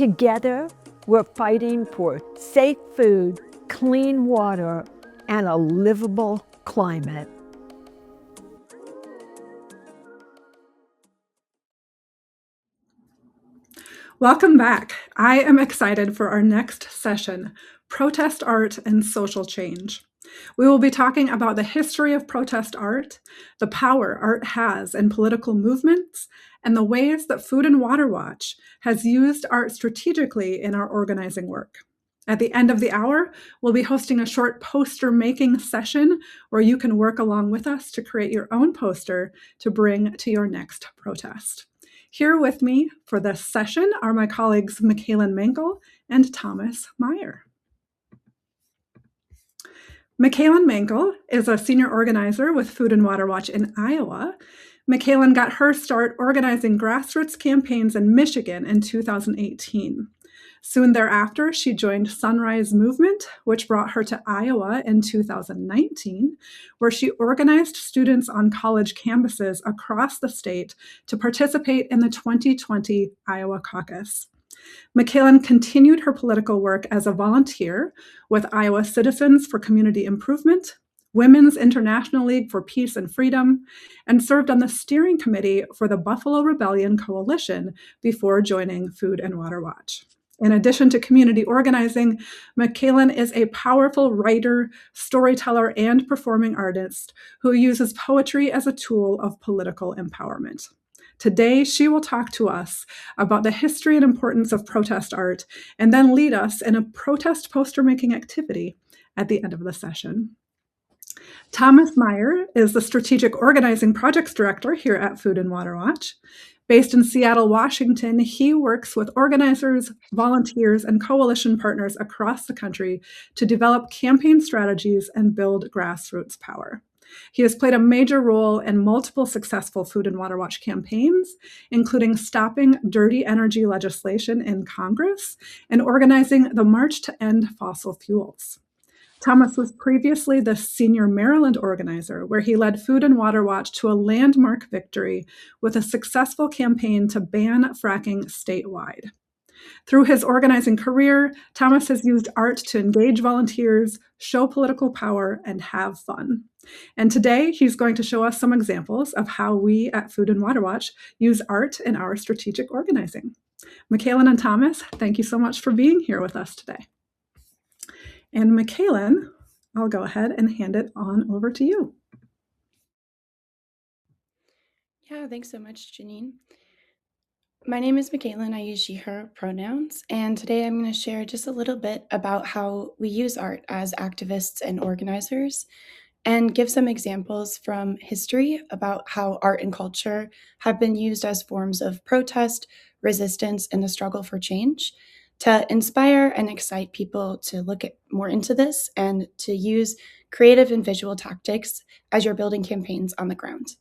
Together, we're fighting for safe food, clean water, and a livable climate. Welcome back. I am excited for our next session, Protest Art and Social Change. We will be talking about the history of protest art, the power art has in political movements, and the ways that Food and Water Watch has used art strategically in our organizing work. At the end of the hour, we'll be hosting a short poster making session where you can work along with us to create your own poster to bring to your next protest. Here with me for this session are my colleagues Michaelyn Mankel and Thomas Meyer. Michaelyn Mankel is a senior organizer with Food and Water Watch in Iowa. Michaelyn got her start organizing grassroots campaigns in Michigan in 2018. Soon thereafter, she joined Sunrise Movement, which brought her to Iowa in 2019, where she organized students on college campuses across the state to participate in the 2020 Iowa caucus. Michaelyn continued her political work as a volunteer with Iowa Citizens for Community Improvement, Women's International League for Peace and Freedom, and served on the steering committee for the Buffalo Rebellion Coalition before joining Food and Water Watch. In addition to community organizing, Michaelyn is a powerful writer, storyteller, and performing artist who uses poetry as a tool of political empowerment. Today, she will talk to us about the history and importance of protest art, and then lead us in a protest poster making activity at the end of the session. Thomas Meyer is the Strategic Organizing Projects Director here at Food and Water Watch. Based in Seattle, Washington, he works with organizers, volunteers, and coalition partners across the country to develop campaign strategies and build grassroots power. He has played a major role in multiple successful Food and Water Watch campaigns, including stopping dirty energy legislation in Congress and organizing the March to End Fossil Fuels. Thomas was previously the senior Maryland organizer, where he led Food and Water Watch to a landmark victory with a successful campaign to ban fracking statewide. Through his organizing career, Thomas has used art to engage volunteers, show political power, and have fun. And today, he's going to show us some examples of how we at Food and Water Watch use art in our strategic organizing. Michaelyn and Thomas, thank you so much for being here with us today. And Michaelyn, I'll go ahead and hand it on over to you. Yeah, thanks so much, Janine. My name is Michaelyn. I use she, her pronouns, and today I'm going to share just a little bit about how we use art as activists and organizers, and give some examples from history about how art and culture have been used as forms of protest, resistance, and the struggle for change, to inspire and excite people to look more into this and to use creative and visual tactics as you're building campaigns on the ground.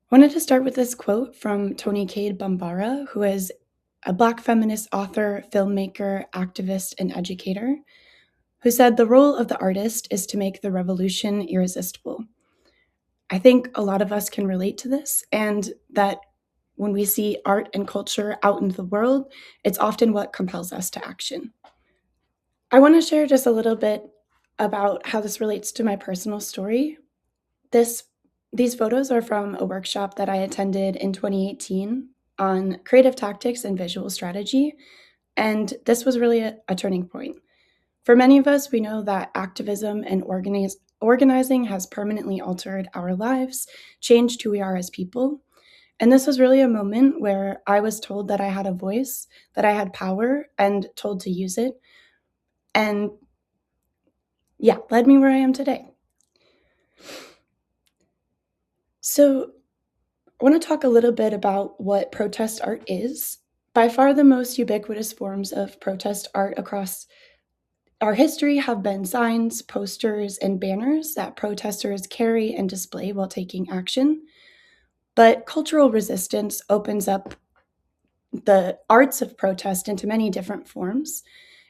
I wanted to start with this quote from Toni Cade Bambara, who is a Black feminist author, filmmaker, activist, and educator, who said, "The role of the artist is to make the revolution irresistible." I think a lot of us can relate to this, and that when we see art and culture out in the world, it's often what compels us to action. I want to share just a little bit about how this relates to my personal story. These photos are from a workshop that I attended in 2018 on creative tactics and visual strategy, and this was really a turning point. For many of us, we know that activism and organizing has permanently altered our lives, changed who we are as people. And this was really a moment where I was told that I had a voice, that I had power, and told to use it. And yeah, led me where I am today. So I want to talk a little bit about what protest art is. By far the most ubiquitous forms of protest art across our history have been signs, posters, and banners that protesters carry and display while taking action. But cultural resistance opens up the arts of protest into many different forms,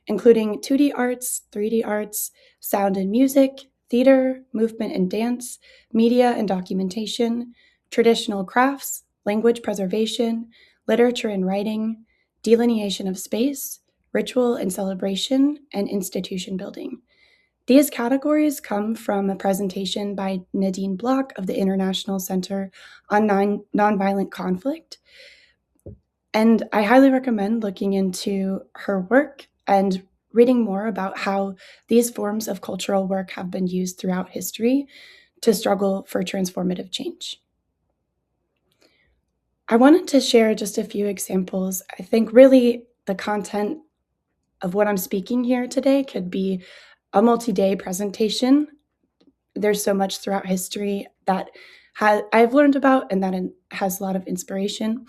including 2D arts, 3D arts, sound and music, theater, movement and dance, media and documentation, traditional crafts, language preservation, literature and writing, delineation of space, ritual and celebration, and institution building. These categories come from a presentation by Nadine Block of the International Center on Nonviolent Conflict. And I highly recommend looking into her work and reading more about how these forms of cultural work have been used throughout history to struggle for transformative change. I wanted to share just a few examples. I think really the content of what I'm speaking here today could be a multi-day presentation. There's so much throughout history that I've learned about and that has a lot of inspiration,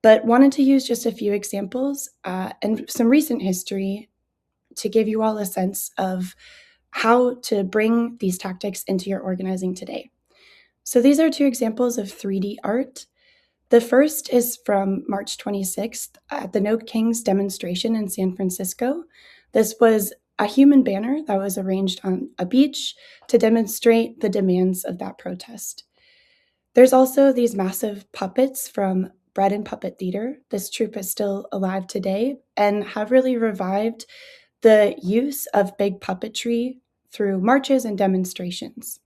but wanted to use just a few examples and some recent history to give you all a sense of how to bring these tactics into your organizing today. So these are two examples of 3D art. The first is from March 26th at the No Kings demonstration in San Francisco. This was a human banner that was arranged on a beach to demonstrate the demands of that protest. There's also these massive puppets from Bread and Puppet Theater. This troupe is still alive today and have really revived the use of big puppetry through marches and demonstrations.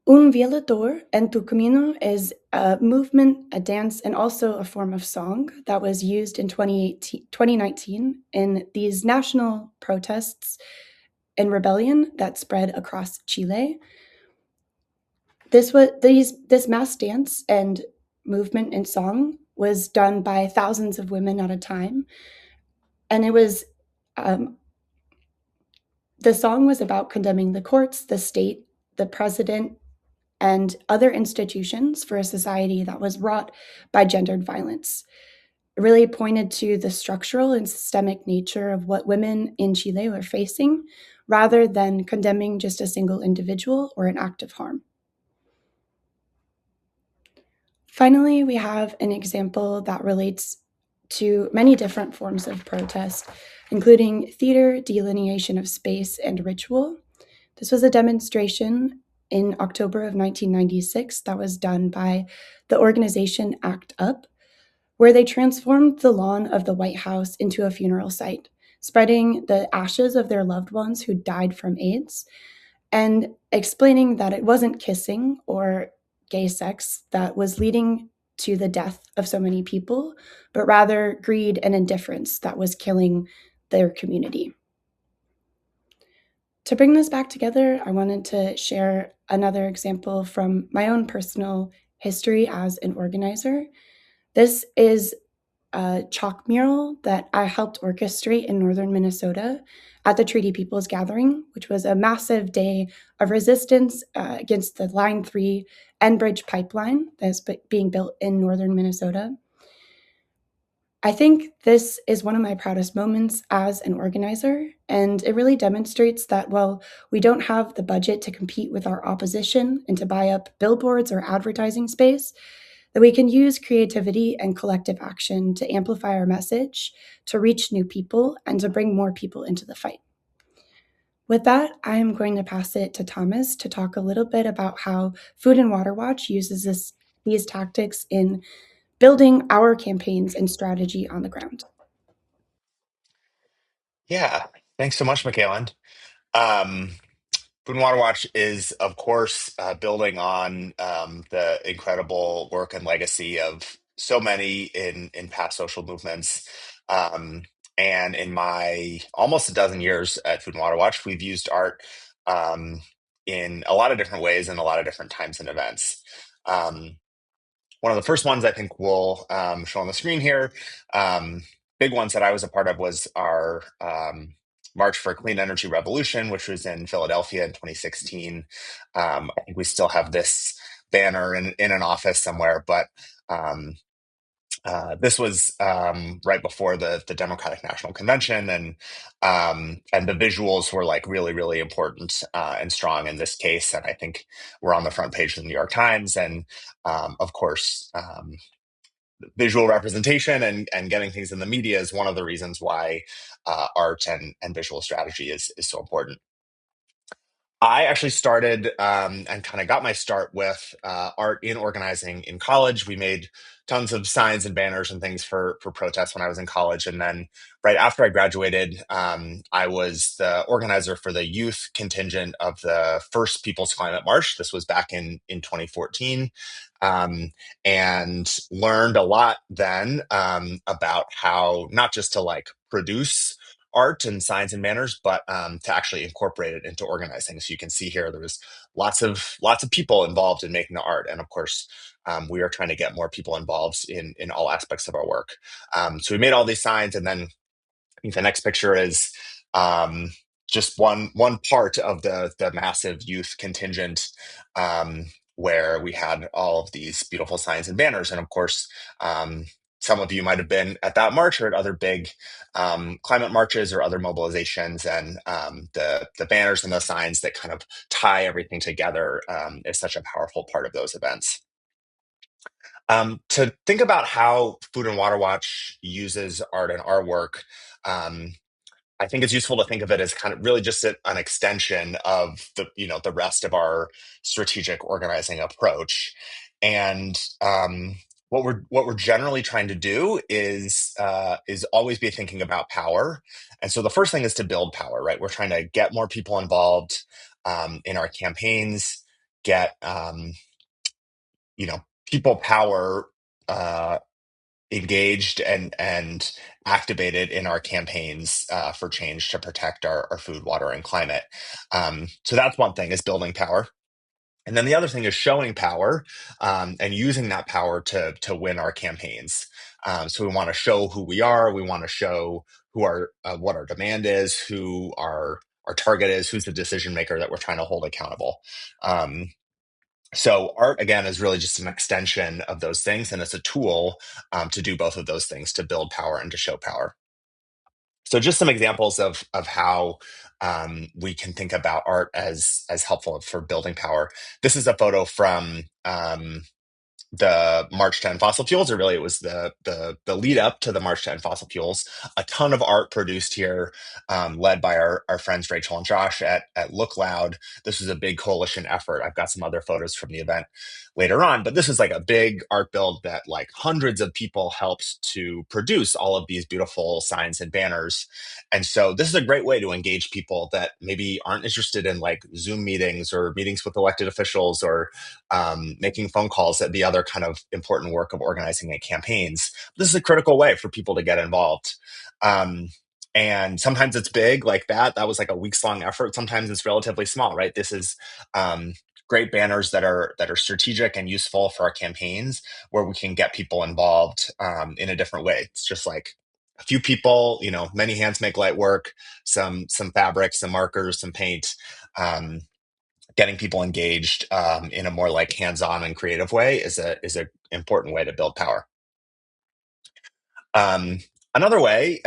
Un Violador en tu Camino is a movement, a dance, and also a form of song that was used in 2019 in these national protests and rebellion that spread across Chile. This mass dance and movement and song was done by thousands of women at a time, and it was the song was about condemning the courts, the state, the president, and other institutions for a society that was wrought by gendered violence. It really pointed to the structural and systemic nature of what women in Chile were facing, rather than condemning just a single individual or an act of harm. Finally, we have an example that relates to many different forms of protest, including theater, delineation of space, and ritual. This was a demonstration in October of 1996 that was done by the organization ACT UP, where they transformed the lawn of the White House into a funeral site, spreading the ashes of their loved ones who died from AIDS, and explaining that it wasn't kissing or gay sex that was leading to the death of so many people, but rather greed and indifference that was killing their community. To bring this back together, I wanted to share another example from my own personal history as an organizer. This is a chalk mural that I helped orchestrate in northern Minnesota at the Treaty Peoples Gathering, which was a massive day of resistance against the Line 3 Enbridge pipeline that's being built in northern Minnesota. I think this is one of my proudest moments as an organizer, and it really demonstrates that while we don't have the budget to compete with our opposition and to buy up billboards or advertising space, that we can use creativity and collective action to amplify our message, to reach new people, and to bring more people into the fight. With that, I am going to pass it to Thomas to talk a little bit about how Food and Water Watch uses these tactics in building our campaigns and strategy on the ground. Yeah, thanks so much, Michaelyn. Food and Water Watch is, of course, building on the incredible work and legacy of so many in past social movements. And in my almost a dozen years at Food and Water Watch, we've used art in a lot of different ways and a lot of different times and events. One of the first ones I think we'll show on the screen here, big ones that I was a part of was our March for a Clean Energy Revolution, which was in Philadelphia in 2016. I think we still have this banner in an office somewhere, but this was right before the Democratic National Convention, and the visuals were like really, really important and strong in this case. And I think we're on the front page of the New York Times, and of course, visual representation and getting things in the media is one of the reasons why art and visual strategy is so important. I actually started and kind of got my start with art in organizing in college. We made tons of signs and banners and things for protests when I was in college. And then right after I graduated, I was the organizer for the youth contingent of the first People's Climate March. This was back in 2014. Um, and learned a lot then about how not just to like produce art and signs and manners, but to actually incorporate it into organizing. So you can see here there was lots of people involved in making the art, and of course, we are trying to get more people involved in all aspects of our work. So we made all these signs, and then I think the next picture is um, just one part of the massive youth contingent. Where we had all of these beautiful signs and banners. And of course, um, some of you might have been at that march or at other big climate marches or other mobilizations. And the banners and the signs that kind of tie everything together is such a powerful part of those events. To think about how Food and Water Watch uses art in our work, um, I think it's useful to think of it as kind of really just an extension of the rest of our strategic organizing approach. And what we're generally trying to do is always be thinking about power. And so the first thing is to build power, right? We're trying to get more people involved in our campaigns, get people power. Engaged and activated in our campaigns for change to protect our food, water, and climate. So that's one thing, is building power. And then the other thing is showing power and using that power to win our campaigns. So we want to show who we are. We want to show what our demand is, who our target is, who's the decision maker that we're trying to hold accountable. So art, again, is really just an extension of those things, and it's a tool to do both of those things, to build power and to show power. So just some examples of how we can think about art as helpful for building power. This is a photo from the March to End Fossil Fuels, or really it was the lead up to the March to End Fossil Fuels. A ton of art produced here, led by our friends Rachel and Josh at Look Loud. This was a big coalition effort. I've got some other photos from the event later on, but this is like a big art build that like hundreds of people helped to produce all of these beautiful signs and banners. And so this is a great way to engage people that maybe aren't interested in like Zoom meetings or meetings with elected officials or making phone calls at the other kind of important work of organizing and campaigns. This is a critical way for people to get involved. And sometimes it's big like that. That was like a weeks long effort. Sometimes it's relatively small, right? This is great banners that are strategic and useful for our campaigns, where we can get people involved in a different way. It's just like a few people, many hands make light work, some fabrics, some markers, some paint. Getting people engaged in a more like hands-on and creative way is a important way to build power. Another way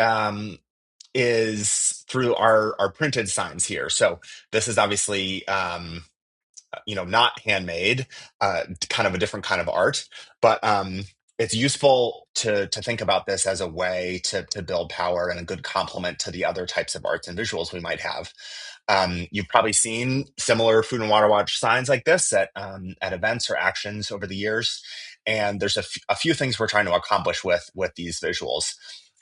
is through our printed signs here. So this is obviously not handmade, kind of a different kind of art, but it's useful to think about this as a way to build power and a good complement to the other types of arts and visuals we might have. You've probably seen similar Food and Water Watch signs like this at events or actions over the years, and there's a few things we're trying to accomplish with these visuals.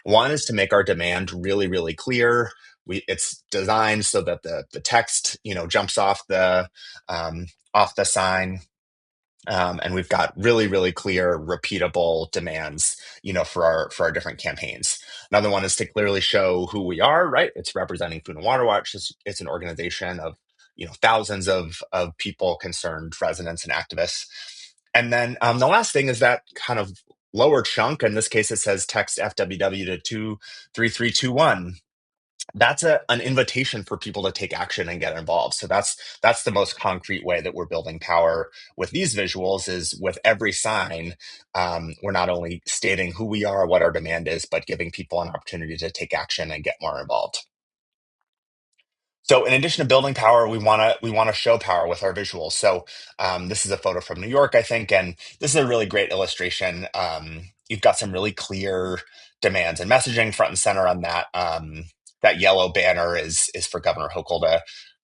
One is to make our demand really, really clear. It's designed so that the text, jumps off the sign, and we've got really, really clear, repeatable demands, for our different campaigns. Another one is to clearly show who we are. Right? It's representing Food and Water Watch. It's an organization of thousands of people concerned, residents and activists. And then the last thing is that kind of lower chunk. In this case, it says text FWW to 23321. That's an invitation for people to take action and get involved. So that's the most concrete way that we're building power with these visuals, is with every sign, we're not only stating who we are, what our demand is, but giving people an opportunity to take action and get more involved. So in addition to building power, we want to show power with our visuals. So this is a photo from New York, I think, and this is a really great illustration. You've got some really clear demands and messaging front and center on that. That yellow banner is for Governor Hochul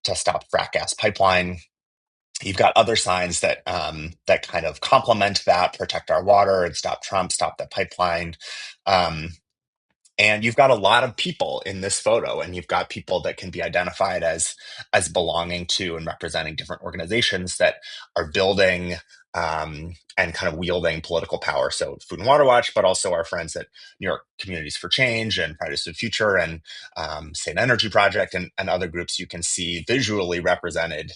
stop frack gas pipeline. You've got other signs that that kind of complement that, protect our water and stop Trump, stop the pipeline. And you've got a lot of people in this photo, and you've got people that can be identified as belonging to and representing different organizations that are building and kind of wielding political power. So Food and Water Watch, but also our friends at New York Communities for Change and Fridays for the Future and State Energy Project and other groups you can see visually represented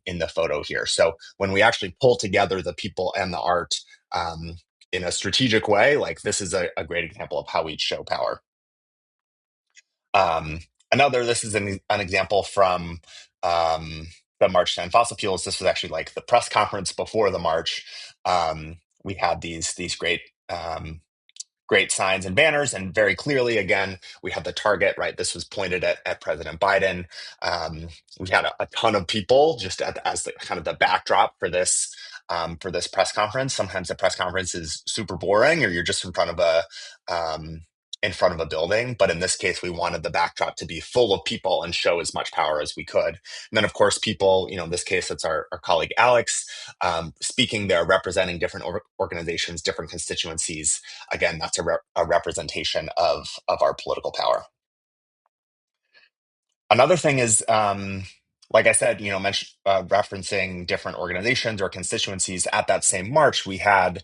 in the photo here. So when we actually pull together the people and the art, in a strategic way, like this is a great example of how we show power. This is an example from the March to End Fossil Fuels. This was actually like the press conference before the march. We had these great signs and banners, and very clearly, again, we had the target, right? This was pointed at President Biden. We had a ton of people just as the kind of the backdrop for this press conference. Sometimes the press conference is super boring, or you're just in front of a building. But in this case, we wanted the backdrop to be full of people and show as much power as we could. And then, of course, people, in this case, it's our colleague Alex speaking there, representing different organizations, different constituencies. Again, that's a representation of our political power. Another thing is, like I said, referencing different organizations or constituencies at that same march, we had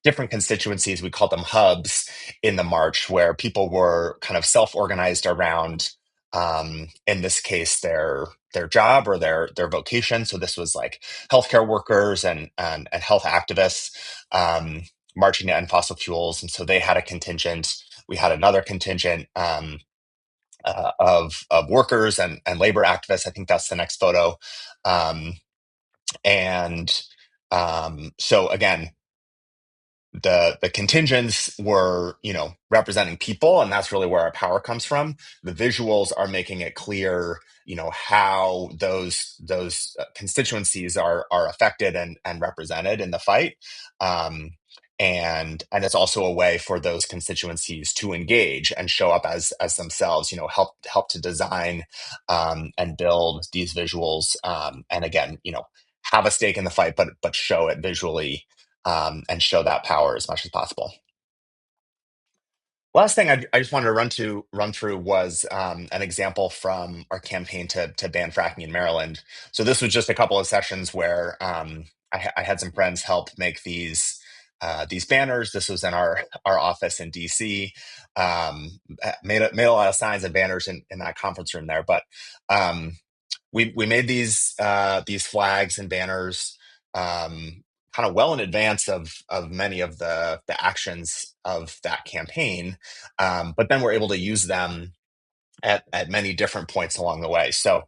different constituencies, we called them hubs in the march, where people were kind of self-organized around, in this case, their job or their vocation. So this was like healthcare workers and health activists marching to end fossil fuels. And so they had a contingent. We had another contingent of workers and labor activists. I think that's the next photo. So again, the contingents were, representing people, and that's really where our power comes from. The visuals are making it clear, how those constituencies are affected and represented in the fight. And it's also a way for those constituencies to engage and show up as themselves, help to design and build these visuals, and again, have a stake in the fight, but show it visually, and show that power as much as possible. Last thing I just wanted to run through was an example from our campaign to ban fracking in Maryland. So this was just a couple of sessions where I had some friends help make these banners. This was in our office in DC. Made a lot of signs and banners in that conference room there, but we made these flags and banners kind of well in advance of many of the actions of that campaign, but then we're able to use them at many different points along the way. So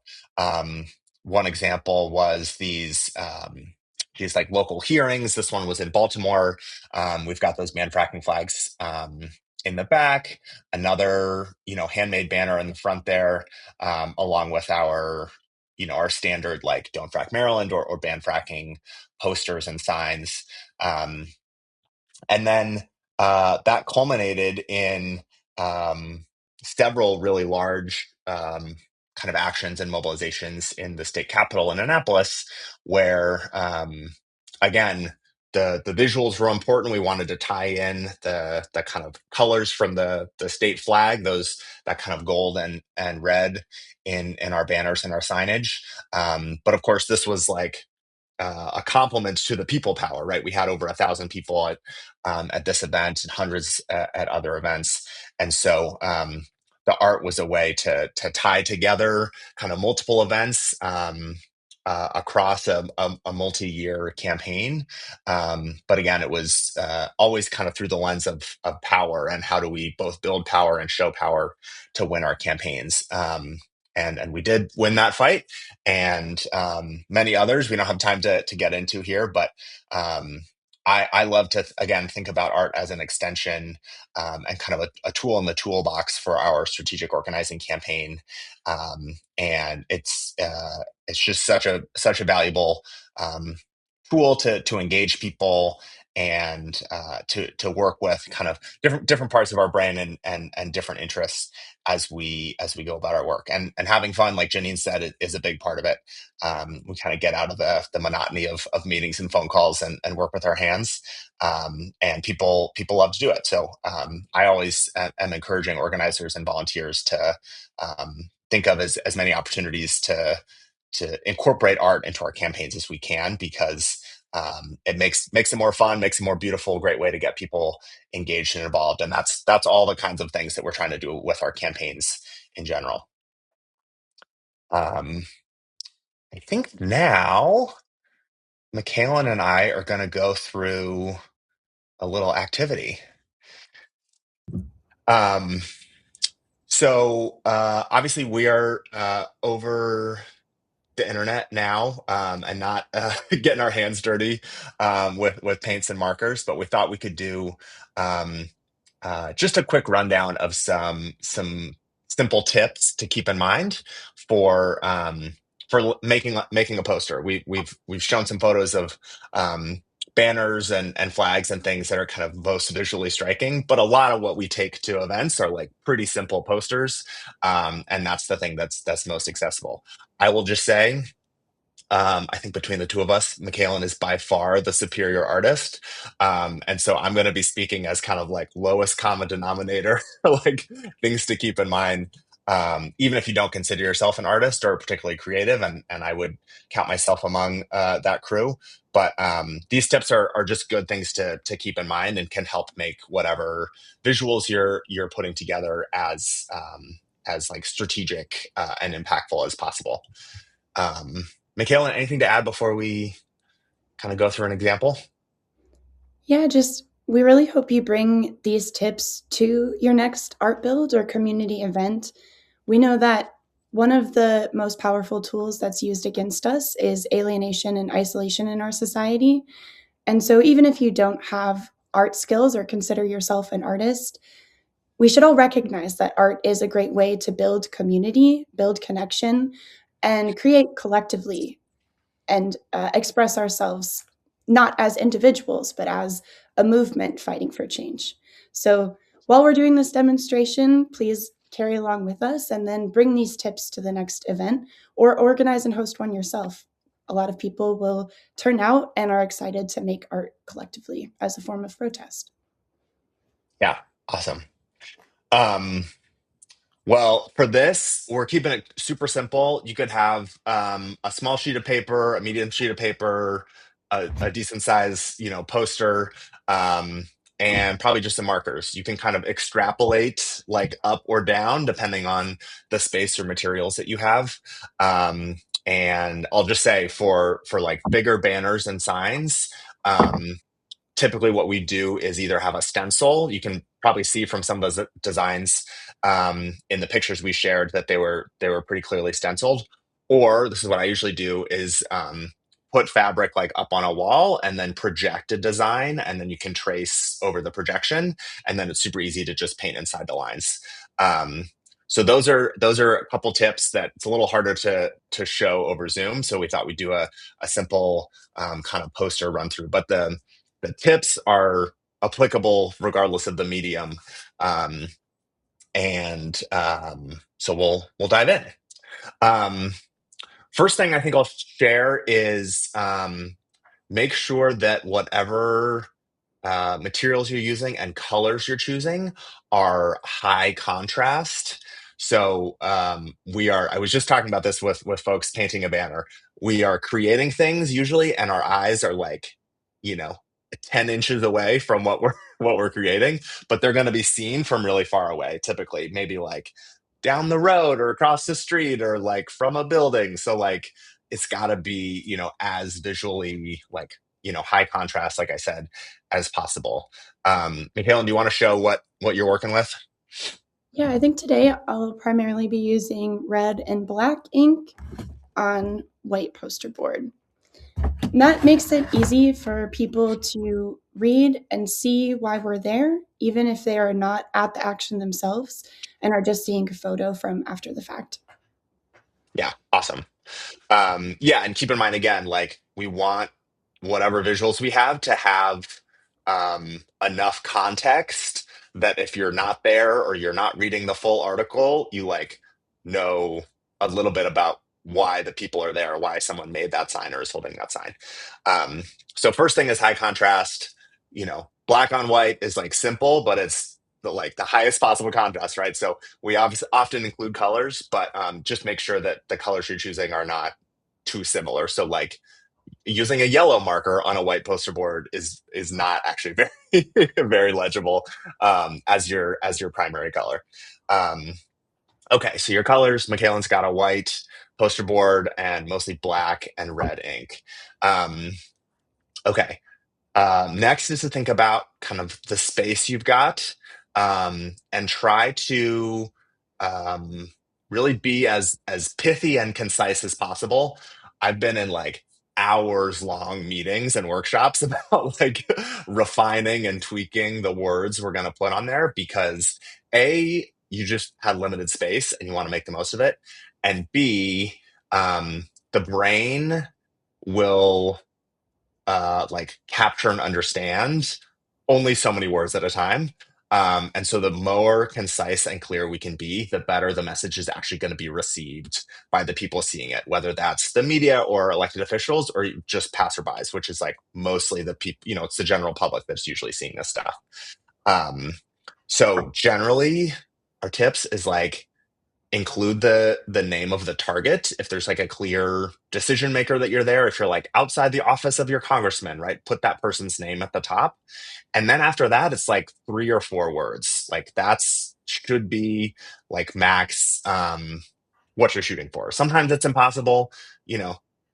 one example was these like local hearings. This one was in Baltimore. We've got those man fracking flags in the back. Another handmade banner in the front there, along with our standard like "Don't Frack Maryland" or ban fracking posters and signs. And then that culminated in several really large kind of actions and mobilizations in the state capitol in Annapolis, where again, the visuals were important. We wanted to tie in the kind of colors from the state flag, that kind of gold and red in our banners and our signage. But of course, this was like a compliment to the people power, right? We had over 1,000 people at this event and hundreds at other events. And so the art was a way to tie together kind of multiple events across a multi-year campaign. But again, it was always kind of through the lens of power, and how do we both build power and show power to win our campaigns. And we did win that fight, and many others we don't have time to get into here, but I love to, again, think about art as an extension and kind of a tool in the toolbox for our strategic organizing campaign. And it's just such a valuable tool to engage people and to work with kind of different parts of our brain and different interests as we go about our work, and having fun, like Janine said, is a big part of it. We kind of get out of the monotony of meetings and phone calls and work with our hands, and people love to do it. So I always am encouraging organizers and volunteers to think of as many opportunities to incorporate art into our campaigns as we can, because it makes it more fun, makes it more beautiful, great way to get people engaged and involved. And that's all the kinds of things that we're trying to do with our campaigns in general. I think now Michaelyn and I are going to go through a little activity. Um, so obviously we are over the internet now, and not getting our hands dirty with paints and markers, but we thought we could do um, just a quick rundown of some simple tips to keep in mind for making a poster. We've shown some photos of banners and flags and things that are kind of most visually striking, but a lot of what we take to events are like pretty simple posters, and that's the thing that's most accessible. I will just say, I think between the two of us, Michaelyn is by far the superior artist. And so I'm going to be speaking as kind of like lowest common denominator, like things to keep in mind, even if you don't consider yourself an artist or particularly creative. And I would count myself among that crew. But these tips are just good things to keep in mind and can help make whatever visuals you're putting together as like strategic and impactful as possible. Michaela, anything to add before we kind of go through an example? Yeah, just we really hope you bring these tips to your next art build or community event. We know that one of the most powerful tools that's used against us is alienation and isolation in our society. And so, even if you don't have art skills or consider yourself an artist, we should all recognize that art is a great way to build community, build connection, and create collectively and express ourselves not as individuals, but as a movement fighting for change. So while we're doing this demonstration, please carry along with us and then bring these tips to the next event or organize and host one yourself. A lot of people will turn out and are excited to make art collectively as a form of protest. Yeah, awesome. Um, Well, for this, we're keeping it super simple. You could have a small sheet of paper, a medium sheet of paper, a decent size, poster, um, and probably just some markers. You can kind of extrapolate like up or down depending on the space or materials that you have. And I'll just say for like bigger banners and signs, typically what we do is either have a stencil. You can probably see from some of those designs in the pictures we shared that they were pretty clearly stenciled. Or this is what I usually do is put fabric like up on a wall and then project a design, and then you can trace over the projection, and then it's super easy to just paint inside the lines. So those are a couple tips that it's a little harder to show over Zoom. So we thought we'd do a simple kind of poster run through, but the tips are applicable regardless of the medium. Um, and so we'll dive in. Um, First thing I think I'll share is make sure that whatever materials you're using and colors you're choosing are high contrast. So I was just talking about this with folks painting a banner. We are creating things usually, and our eyes are like, you know, 10 inches away from what we're creating, but they're going to be seen from really far away, typically, maybe like down the road or across the street or like from a building. So like it's got to be, as visually like, high contrast, like I said, as possible. Michaela, do you want to show what you're working with? Yeah, I think today I'll primarily be using red and black ink on white poster board. And that makes it easy for people to read and see why we're there, even if they are not at the action themselves and are just seeing a photo from after the fact. Yeah, awesome. Yeah, and keep in mind again, like we want whatever visuals we have to have enough context that if you're not there or you're not reading the full article, you like know a little bit about why the people are there, why someone made that sign or is holding that sign. Um, so first thing is high contrast. Black on white is like simple, but it's the highest possible contrast, right? So we obviously often include colors, but just make sure that the colors you're choosing are not too similar. So like using a yellow marker on a white poster board is not actually very very legible as your primary color. Um, okay, so your colors, Michaelyn's got a white poster board and mostly black and red ink. Um, okay, next is to think about kind of the space you've got, and try to um, really be as pithy and concise as possible. I've been in like hours long meetings and workshops about like refining and tweaking the words we're going to put on there because A, you just have limited space and you want to make the most of it. And B, the brain will like capture and understand only so many words at a time. And so the more concise and clear we can be, the better the message is actually going to be received by the people seeing it, whether that's the media or elected officials or just passerbys, which is like mostly the people, it's the general public that's usually seeing this stuff. Um, so generally, our tips is like include the name of the target if there's like a clear decision maker that you're there. If you're like outside the office of your congressman, right, put that person's name at the top. And then after that it's like 3 or 4 words, like that's should be like max what you're shooting for. Sometimes it's impossible,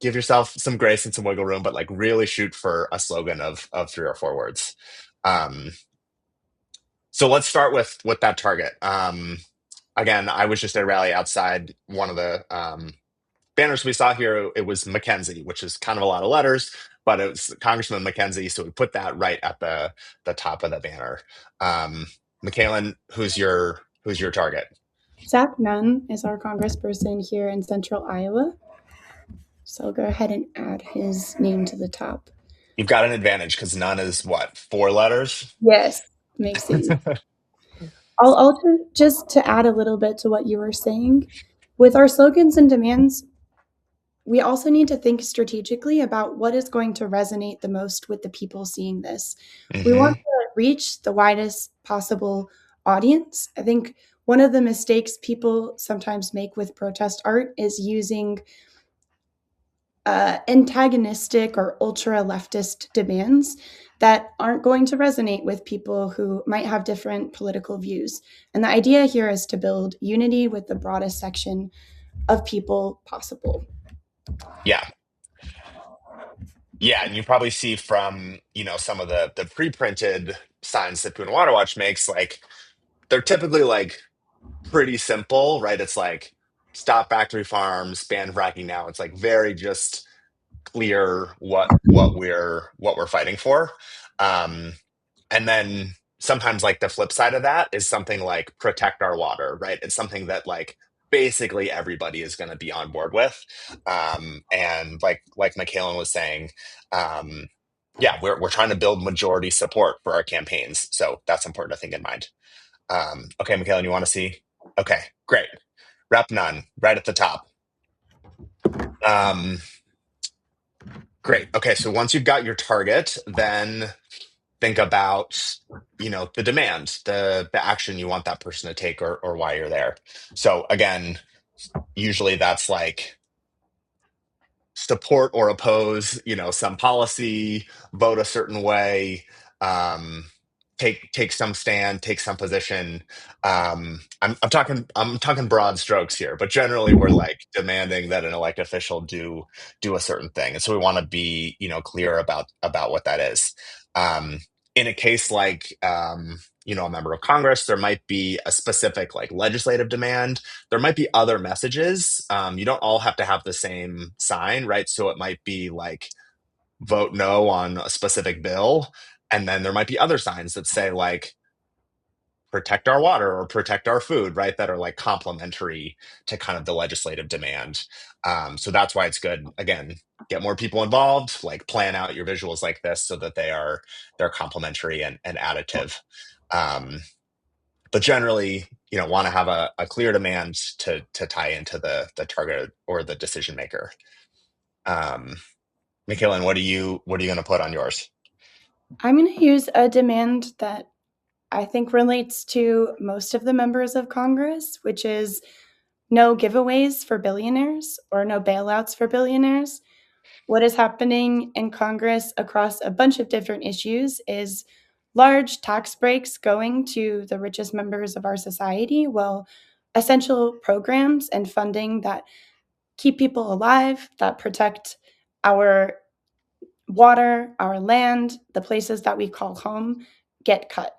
give yourself some grace and some wiggle room, but like really shoot for a slogan of 3 or 4 words. So let's start with that target. Again, I was just at a rally outside one of the banners we saw here. It was Mackenzie, which is kind of a lot of letters, but it was Congressman Mackenzie. So we put that right at the top of the banner. Michaelyn, who's your target? Zach Nunn is our congressperson here in central Iowa. So I'll go ahead and add his name to the top. You've got an advantage because none is what, 4 letters? Yes, makes it easy. I'll also, just to add a little bit to what you were saying, with our slogans and demands, we also need to think strategically about what is going to resonate the most with the people seeing this. We want to reach the widest possible audience. I think one of the mistakes people sometimes make with protest art is using antagonistic or ultra leftist demands that aren't going to resonate with people who might have different political views. And the idea here is to build unity with the broadest section of people possible. Yeah. Yeah, and you probably see from, some of the pre-printed signs that Food and Water Watch makes, like they're typically like pretty simple, right? It's like stop factory farms, ban fracking now. It's like very just clear what we're fighting for. Um, and then sometimes like the flip side of that is something like protect our water, right? It's something that like basically everybody is going to be on board with. And like Michaelyn was saying, yeah, we're trying to build majority support for our campaigns. So that's important to think in mind. Okay, Michaelyn, you want to see? Okay, great. Rep none, right at the top. Great. Okay, so once you've got your target, then think about, the demand, the action you want that person to take or why you're there. So again, usually that's like support or oppose, some policy, vote a certain way, um, take some stand, take some position. I'm talking broad strokes here, but generally we're like demanding that an elected official do a certain thing, and so we want to be clear about what that is. Um, in a case like a member of Congress, there might be a specific like legislative demand. There might be other messages. You don't all have to have the same sign, right? So it might be like vote no on a specific bill. And then there might be other signs that say like protect our water or protect our food, right? That are like complementary to kind of the legislative demand. So that's why it's good. Again, get more people involved, like plan out your visuals like this so that they're complementary and additive. But generally, want to have a clear demand to tie into the target or the decision maker. Michaelyn, what are you going to put on yours? I'm going to use a demand that I think relates to most of the members of Congress, which is no giveaways for billionaires or no bailouts for billionaires. What is happening in Congress across a bunch of different issues is large tax breaks going to the richest members of our society, while essential programs and funding that keep people alive, that protect our water, our land, the places that we call home, get cut.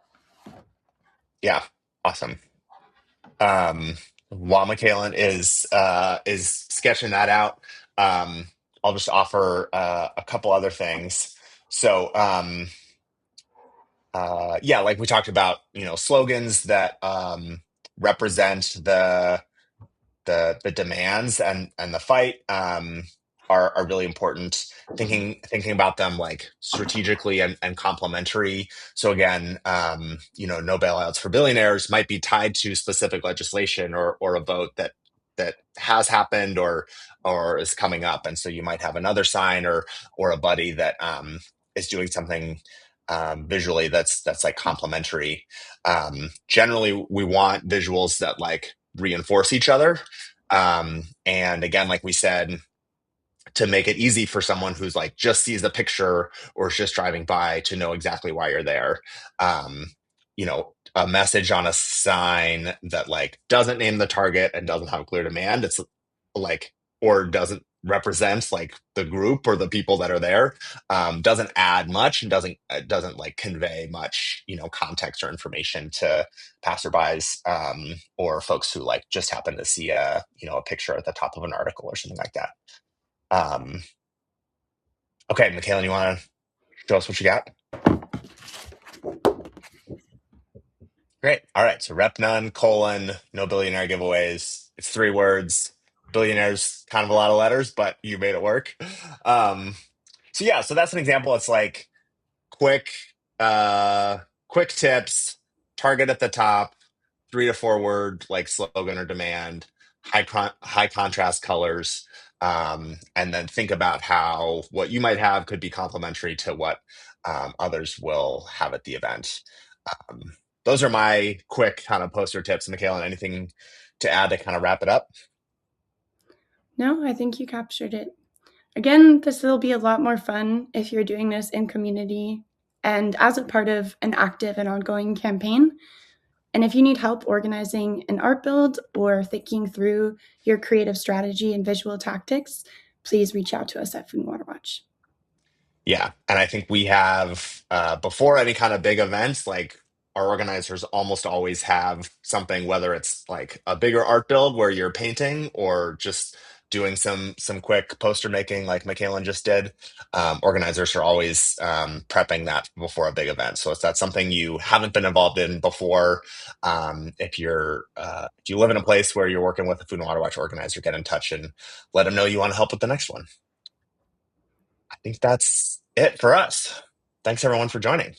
Yeah, awesome. While Michaelyn is sketching that out, I'll just offer a couple other things. So, yeah, like we talked about, slogans that represent the demands and the fight are really important. Thinking about them like strategically and complementary. So again, no bailouts for billionaires might be tied to specific legislation or a vote that has happened or is coming up, and so you might have another sign or a buddy that is doing something visually that's like complementary. Generally, we want visuals that like reinforce each other. And again, like we said, to make it easy for someone who's like just sees the picture or is just driving by to know exactly why you're there. A message on a sign that like doesn't name the target and doesn't have clear demand. It's like, or doesn't represent like the group or the people that are there, doesn't add much and doesn't like convey much context or information to passerbys, or folks who like just happen to see a picture at the top of an article or something like that. Okay, Michaelyn, you want to show us what you got? Great. All right. So rep none, no billionaire giveaways. It's 3 words. Billionaires, kind of a lot of letters, but you made it work. So yeah, so that's an example. It's like quick, quick tips, target at the top, 3 to 4 word like slogan or demand, high contrast colors, and then think about how what you might have could be complementary to what others will have at the event. Those are my quick kind of poster tips. Michaelyn, anything to add to kind of wrap it up? No, I think you captured it. Again, this will be a lot more fun if you're doing this in community and as a part of an active and ongoing campaign. And if you need help organizing an art build or thinking through your creative strategy and visual tactics, please reach out to us at Food and Water Watch. Yeah. And I think we have, before any kind of big events, like our organizers almost always have something, whether it's like a bigger art build where you're painting or just doing some quick poster making like Michaelyn just did. Organizers are always prepping that before a big event. So if that's something you haven't been involved in before, if you live in a place where you're working with a Food and Water Watch organizer, get in touch and let them know you want to help with the next one. I think that's it for us. Thanks everyone for joining.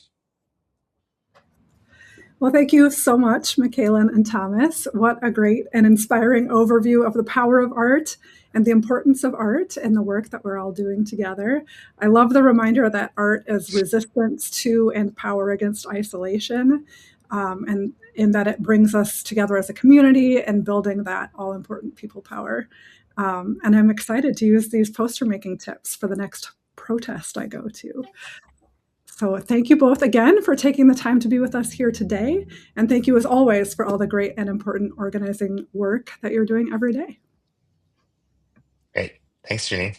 Well, thank you so much, Michaelyn and Thomas. What a great and inspiring overview of the power of art and the importance of art and the work that we're all doing together. I love the reminder that art is resistance to and power against isolation, and in that it brings us together as a community and building that all-important people power. And I'm excited to use these poster making tips for the next protest I go to. So thank you both again for taking the time to be with us here today. And thank you as always for all the great and important organizing work that you're doing every day. Great. Thanks, Janine.